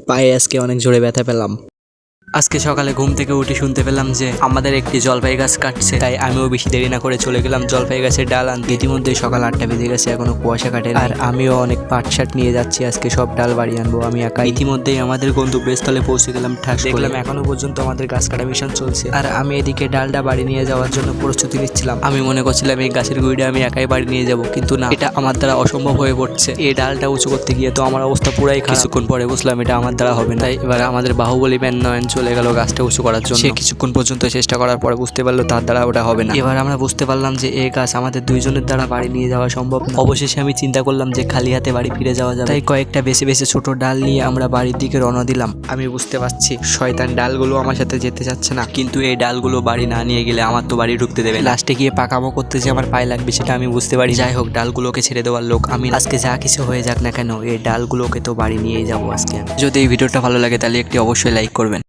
পায়ে আজকে অনেক জোরে ব্যথা পেলাম। আজকে সকালে ঘুম থেকে উঠে শুনতে পেলাম যে আমাদের একটি জলপাই গাছ কাটছে, তাই আমিও বেশি দেরি না করে চলে গেলাম জলপাই গাছের ডাল আনতে। ইতিমধ্যে সকাল 8টা বেজে গেছে, এখনো কুয়াশা কাটে আর আমিও অনেক পাটশাট নিয়ে যাচ্ছি। আজকে সব ডাল বাড়ি আনবো আমি একা। ইতিমধ্যেই আমাদের গন্তব্যস্থলে পৌঁছে গেলাম ঠাস করে। দেখলাম এখনো পর্যন্ত আমাদের গাছ কাটা মিশন চলছে, আর আমি এদিকে ডালটা বাড়ি নিয়ে যাওয়ার জন্য প্রস্তুতি নিচ্ছিলাম। আমি মনে করছিলাম এই গাছের গুঁড়িটা আমি একাই বাড়ি নিয়ে যাব, কিন্তু না, এটা আমার দ্বারা অসম্ভব হয়ে পড়ছে। এই ডালটা উঁচু করতে গিয়ে তো আমার অবস্থা পুরাই খারাপ। কিছুক্ষণ পরে বুঝলাম এটা আমার দ্বারা হবে না, তাই এবার আমাদের বাহুবলী ম্যান নয়ন চলে গেল গাছটা উঁচু করার জন্য। সে কিছুক্ষণ পর্যন্ত চেষ্টা করার পরে বুঝতে পারলো তার দ্বারা ওটা হবে না। এবার আমরা বুঝতে পারলাম যে এই গাছ আমাদের দুইজনের দ্বারা বাড়ি নিয়ে যাওয়া সম্ভব না। অবশেষে আমি চিন্তা করলাম যে খালি হাতে বাড়ি ফিরে যাওয়া যাবে, তাই কয়েকটা বেছে বেছে ছোট ডাল নিয়ে আমরা বাড়ির দিকে রওনা দিলাম। আমি বুঝতে পারছি শয়তান ডালগুলো আমার সাথে যেতে চাচ্ছে না, কিন্তু এই ডালগুলো বাড়ি না নিয়ে গেলে আমার তো বাড়ি ঢুকতে দেবে। লাস্টে গিয়ে পাকামো করতে যে আমার পায়ে লাগবে সেটা আমি বুঝতে পারি। যাই হোক, ডালগুলোকে ছেড়ে দেওয়ার লোক আমি। আজকে যা কিছু হয়ে যাক না কেন, এই ডালগুলোকে তো বাড়ি নিয়েই যাবো আজকে। যদি এই ভিডিওটা ভালো লাগে তাহলে একটি অবশ্যই লাইক করবেন।